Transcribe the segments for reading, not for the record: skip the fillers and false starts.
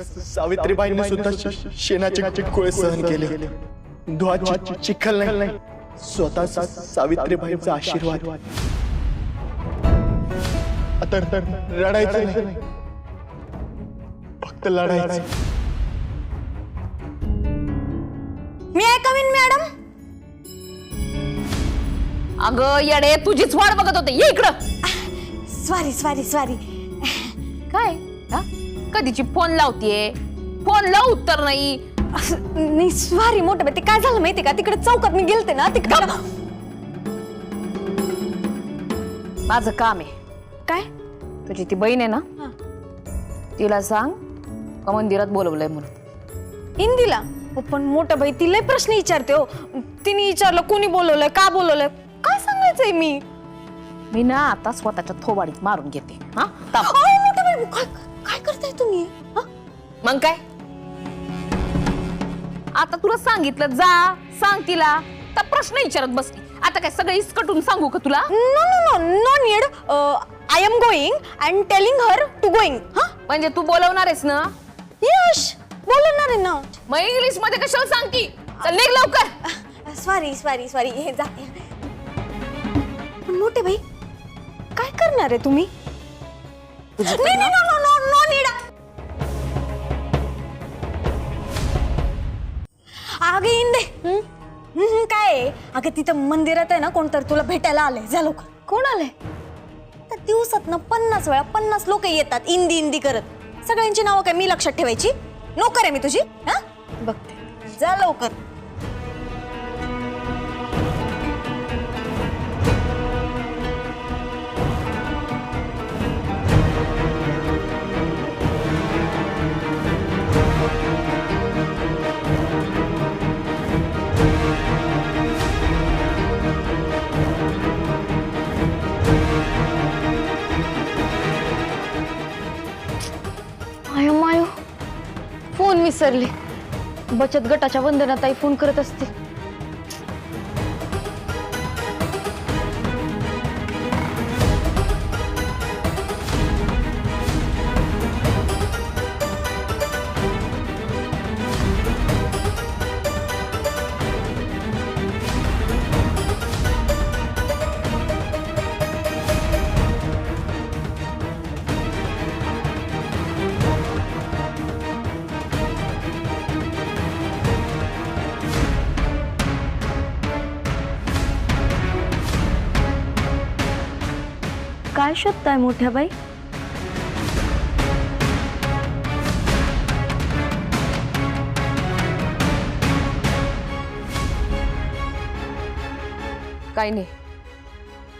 सावित्रीबाईंनी सुद्धा शेणाचे कोळे सहन केले, धुवाची चिखल नाही, स्वतः सावित्रीबाईंचा आशीर्वाद. आता रडायचं नाही, फक्त लढायचं. मी आहे कमीन मॅडम. अगं येडे, तुझीच वाट बघत होते, ये इकडं. सॉरी. काय कधीची फोन लावतीये, फोन लाव उत्तर नाही. नाही सॉरी मोठे बाई, ते काय झालं माहिती का, तिकडे चौकात मी गेलते ना तिकडे. माझं काम आहे. काय? तुझी ती बहीण आहे ना, तिला सांग का मंदिरात बोलवलंय म्हणून. हिंदीला? पण मोठा बाई ती लय प्रश्न विचारते हो. तिने विचारलं कोणी बोलवलंय, का बोलवलंय, काय सांगायचंय मी ना आता स्वतःच्या थोबाडीत मारून घेते. मोठा बाई काय करताय तुम्ही? मग काय, आता तुला सांगितलं जा सांग तिला, तर प्रश्न विचारत बसली. आता काय सगळं इसकटून सांगू का तुला? No need. I am going and telling her to going. म्हणजे तू बोलवणार आहेस ना? यश बोलणार आहे ना. मग इंग्लिश मध्ये कशाला सांगती? चल निघ लवकर. सॉरी हे जाते. मोठे भाई काय करणार आहे तुम्ही? No need. आगे इंदे काय? अगं तिथं मंदिरात आहे ना कोणतरी तुला भेटायला आलंय, जा लवकर. कोण आलंय? तर दिवसात ना 50 वेळा 50 लोक येतात इंदी करत. सगळ्यांची नावं काय मी लक्षात ठेवायची? नोकर आहे मी तुझी? बघते, जा लवकर. मायो फोन विसरले. बचत गटाच्या वंदनाताई फोन करत असते. काय शोधताय मोठ्या बाई? काही नाही,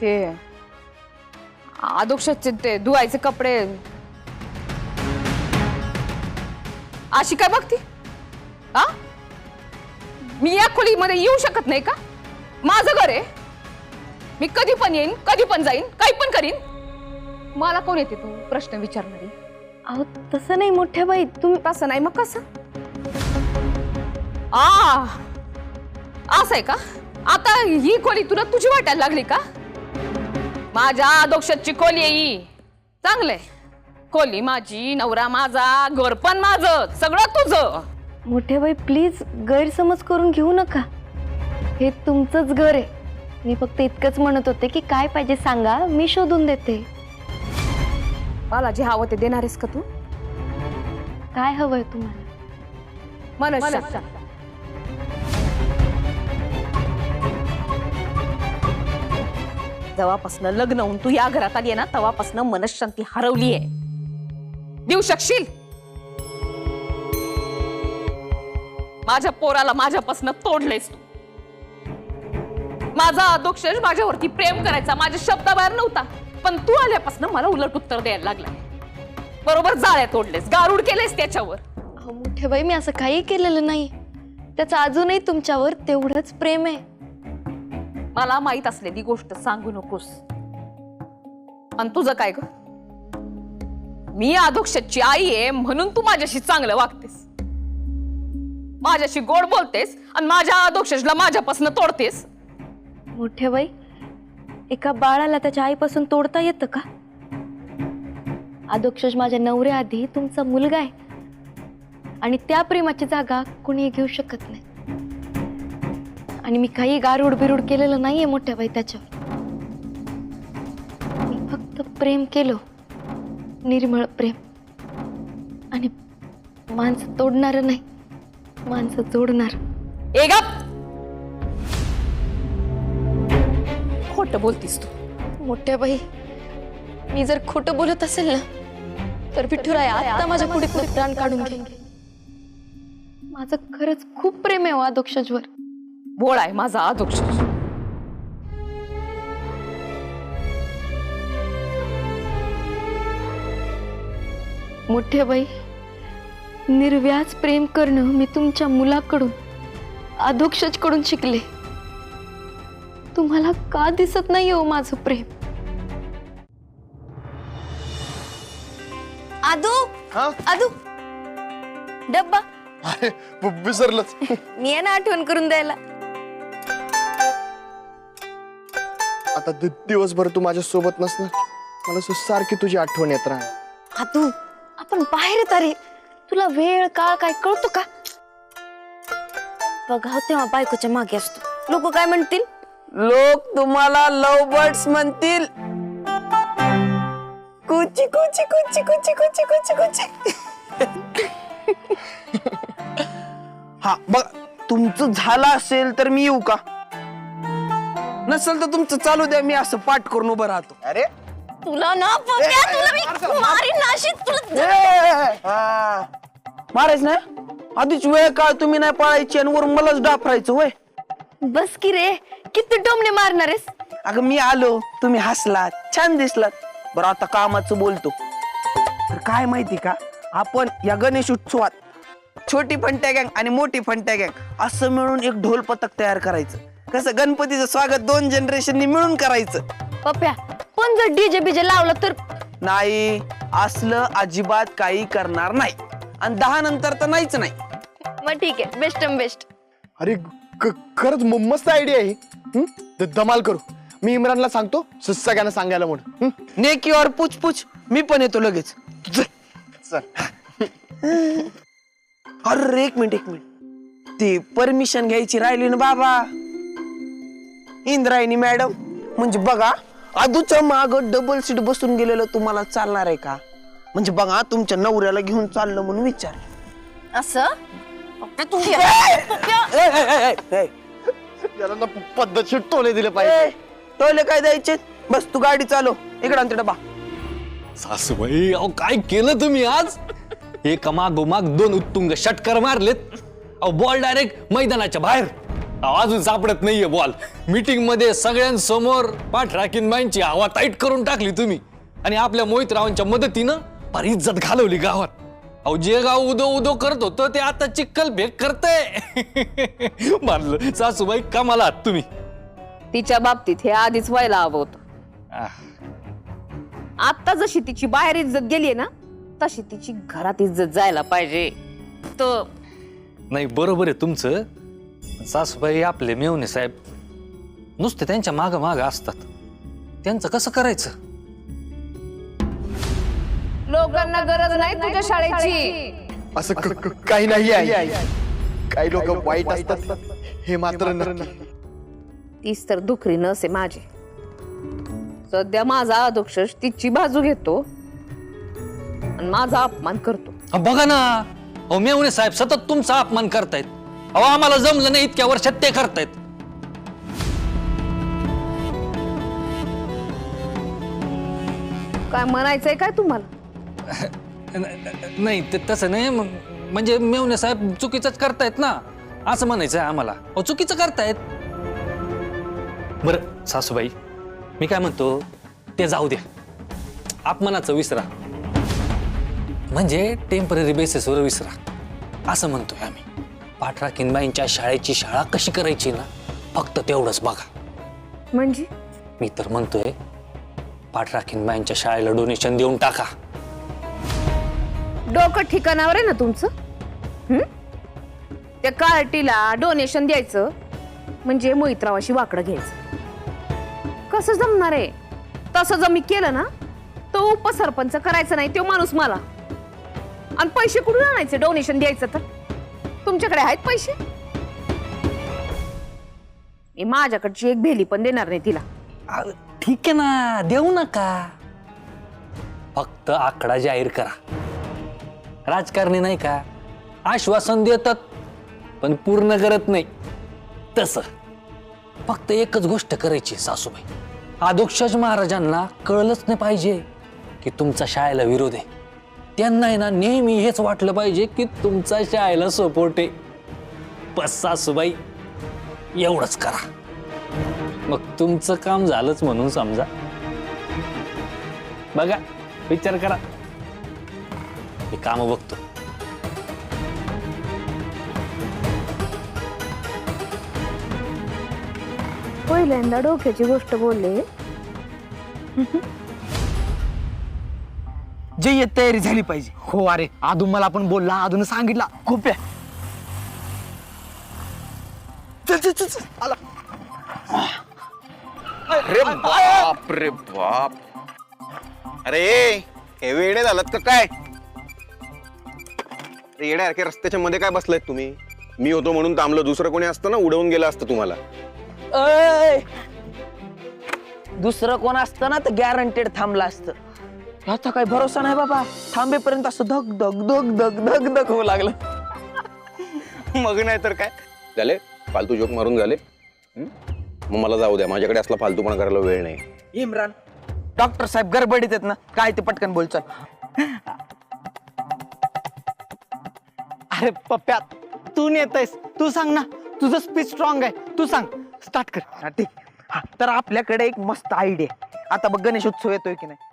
ते आदोक्षाचे ते धुवायचे कपडे. अशी काय बघती? मी या खोलीमध्ये येऊ शकत नाही का? माझं घर आहे, मी कधी पण येईन, कधी पण जाईन, काही पण करीन. मला कोण येते तू प्रश्न विचारणारी? अहो तसं नाही मोठ्या बाई, तुम्ही. तसं नाही मग कसं? असं आहे का? आता ही खोली तुला तुझी वाटायला लागली का? माझ्या आदोक्षाची खोली आहे ही. चांगलंय, खोली माझी, नवरा माझा, घर पण माझं, सगळं तुझं. मोठ्या बाई प्लीज गैरसमज करून घेऊ नका. हे तुमचंच घर आहे. मी फक्त इतकंच म्हणत होते की काय पाहिजे सांगा, मी शोधून देते. मला जे हवं ते देणार आहेस का तू? काय हवंय तुम्हाला? मनशांती. जेव्हापासून लग्न होऊन तू या घरात आली आहे ना, तेव्हापासून मनशांती हरवली आहे. देऊ शकशील? माझ्या पोराला माझ्यापासून तोडलेस तू. माझा आदोक्षज माझ्यावरती प्रेम करायचा, माझ्या शब्दाबाहेर नव्हता, पण तू आल्यापासून मला उलट उत्तर द्यायला लागलाय. बरोबर जाळ्या तोडलेस, गारुड केलेस त्याच्यावर. अहो मोठे बाई मी असं काही केलेलं नाही. त्याचं अजूनही तुमच्यावर तेवढंच प्रेम आहे. मला माहित असलेली गोष्ट सांगू नकोस. आणि तुझं काय ग? मी आदोक्षची आई आहे म्हणून तू माझ्याशी चांगलं वागतेस, माझ्याशी गोड बोलतेस आणि माझ्या आदोक्षला माझ्यापासून तोडतेस. मोठे बाई एका बाळाला त्याच्या आईपासून तोडता येतं का? आदोक्षज माझ्या नवऱ्याआधी तुमचा मुलगा आहे. आणि त्या प्रेमाची जागा कोणी घेऊ शकत नाही. आणि मी काही गारुड बिरूड केलेलं नाहीये मोठ्या बाई त्याच्यावर. मी फक्त प्रेम केलं, निर्मळ प्रेम. आणि माणसं तोडणार नाही, माणसं जोडणार. ए गप! खोट बोलतीस तू. मोठ्या बाई, मी जर खोटं बोलत असेल ना तर विठुराय आता माझ्या पुढे प्राण काढून घे. माझं खरंच खूप प्रेम आहे आदोक्षजवर. भोळ आहे माझा आदोक्ष. मोठ्या बाई, निर्व्याज प्रेम करणं मी तुमच्या मुलाकडून, आदोक्षजकडून शिकले. तुम्हाला का दिसत नाही हो माझं प्रेम? आदू हा आदू, डब्बा अरे विसरलंच. मी आहे ना आठवण करून द्यायला. आता दिवसभर तू माझ्या सोबत नसणार, मला सारखी तुझी आठवण येत राहणार. आदू, आपण बाहेर येत रे. तुला वेळ काळ काय कळतो का? बघा तेव्हा बायकोच्या मागे असतो. लोक काय म्हणतील? लोक तुम्हाला लव बर्ड्स म्हणतील. कुची कुची कुची कुची कुची कुची कुची. हा बघ, तुमचं झालं असेल तर मी येऊ का? नसेल तर तुमचं चालू द्या, मी असं पाठ करून उभं राहतो. अरे तुला ना पप्या, तुला मी मारीन नाशीत तुला. मारायच नाही, आधीच वेळ काळ तुम्ही नाही पळायची आणि वरून मलाच डाफरायचं होय. बस की रे, किती टोमणे मारणार आहेस? अगं मी आलो, तुम्ही हसलात, छान दिसलात. बरं आता कामाचं बोलतो. तर काय माहिती का, आपण या गणेश उत्सवात छोटी फंट्या गँग आणि मोठी फंट्या गँग असं मिळून एक ढोल पथक तयार करायचं. कसं गणपतीचं स्वागत 2 जनरेशननी मिळून करायचं. पप्या, पण जर डीजे बीजे लावलं तर? नाही, असलं अजिबात काही करणार नाही. आणि 10 नंतर तर नाहीच नाही. मग ठीक आहे, बेस्ट बेस्ट. अरे खरंच मस्त आयडिया आहे. धमाल करू. मी इम्रानला सांगतो सगळ्यांना सांगायला म्हणून. नेकी और पुछ पुछ, मी पण येतो लगेच. अरे एक मिनिट, ती परमिशन घ्यायची राहिली ना बाबा. इंद्रायणी मॅडम, म्हणजे बघा, आदूच्या माग डबल सीट बसून गेलेलं तुम्हाला चालणार आहे का? म्हणजे बघा, तुमच्या नवऱ्याला घेऊन चाललं म्हणून विचार. असं याला ना पद्धतशीर टोले दिले पाहिजे. टोले काय द्यायचे? बस तू गाडी चालव, इकडं आणते डबा. सासूबाई, अहो काय केलं तुम्ही आज? एका मागोमाग 2 उत्तुंग षटकार मारलेत. अहो बॉल डायरेक्ट मैदानाच्या बाहेर. अहो अजून सापडत नाहीये बॉल. मीटिंग मध्ये सगळ्यांसमोर पाठराखीन बाईंची हवा टाईट करून टाकली तुम्ही. आणि आपल्या मोहितरावांच्या मदतीनं फार इज्जत घालवली गावात. अहो जे गाव उदो उदो करत होतं ते आता चिक्कल भेक करतंय. मारलं सासूबाई, कमाल आहात तुम्ही. तिच्या बाबतीत हे आधीच व्हायला हवं होतं. आता जशी तिची बाहेर इज्जत गेलीये ना, तशी तिची घरात इज्जत जायला पाहिजे. तर नाही, बरोबर आहे तुमचं. सासूबाई आपले मेवणे साहेब नुसते त्यांच्या माग माग असतात. त्यांचं कसं करायचं? लोकांना गरज नाही तुझ्या शाळेची. असं काही नाही आहे. काही लोक वाईट असतात हे मात्र नक्की. तीच तर दुखरी नसे माझी. सध्या माझा आदोक्ष तिची बाजू घेतो आणि माझा अपमान करतो. बघा ना, अहो मेवणे साहेब सतत तुमचा अपमान करतायत. अहो आम्हाला जमलं नाही इतक्या वर्षात ते करतायत. काय म्हणायचंय काय तुम्हाला? नाही, ते तसं नाही. म्हणजे मेवणे साहेब चुकीचंच करतायत ना, असं म्हणायचंय आम्हाला. अहो चुकीचं करतायत. बरं सासूबाई, मी काय म्हणतो, ते जाऊ द्या. अपमानाचं विसरा, म्हणजे टेम्पररी बेसिसवर विसरा, असं म्हणतोय आम्ही. पाठराखीनबाईंच्या शाळेची शाळा कशी करायची ना, फक्त तेवढंच बघा. म्हणजे मी तर म्हणतोय, पाठराखीनबाईंच्या शाळेला डोनेशन देऊन टाका. डोकं ठिकाणावर आहे ना तुमचं? त्या कार्टीला डोनेशन द्यायचं म्हणजे मोहितरावाशी वाकडं घ्यायचं. कसं जमणार आहे? तसं जर मी केलं ना, तो उपसरपंच करायचं नाही तो माणूस मला. आणि पैसे कुठून आणायचे डोनेशन द्यायचं तर? तुमच्याकडे आहेत पैसे? मी माझ्याकडची एक भेली पण देणार नाही तिला. ठीक आहे ना, देऊ नका, फक्त आकडा जाहीर करा. राजकारणी नाही का, आश्वासन देतात पण पूर्ण करत नाही. तसं फक्त एकच गोष्ट करायची सासूबाई, अधोक्षज महाराजांना कळलंच नाही पाहिजे की तुमचा शाळेला विरोध आहे. त्यांना आहे ना नेहमी हेच वाटलं पाहिजे की तुमचा शाळेला सपोर्ट आहे. बस सासूबाई, एवढंच करा, मग तुमचं काम झालंच म्हणून समजा. बघा, विचार करा, मी काम बघतो. पहिल्यांदा डोक्याची गोष्ट बोलले. जे येत तयारी झाली पाहिजे. हो अरे, अजून मला पण बोलला, अजून सांगितला खूप आहे. चल चल चल चल, आला. अरे बाप रे बाप. अरे हे वेडे झालात का काय? येड्यासारखे रस्त्याच्या मध्ये काय बसलायत तुम्ही? मी होतो म्हणून थांबलो, दुसरं कोणी असतं ना उडवून गेलं असतं तुम्हाला. अय, दुसरं कोण असतं ना तर गॅरंटेड थांबलं असतं. ह्याचा काही भरोसा नाही बाबा. थांबेपर्यंत असं धक धक धक धक धक धक होऊ लागलं. मग नाही तर काय झाले, फालतू जोक मारून झाले. मग मला जाऊ द्या, माझ्याकडे असला फालतूपणा करायला वेळ नाही. इम्रान, डॉक्टर साहेब गडबडीत आहेत ना, काय ते पटकन बोल. चल. अरे पप्प्या, तू नेतयस, तू सांग ना, तुझं स्पीच स्ट्रॉंग आहे, तू सांग, स्टार्ट कर. हा, ठीक. हा, तर आपल्याकडे एक मस्त आयडिया. आता बघ, गणेश उत्सव येतोय की नाही,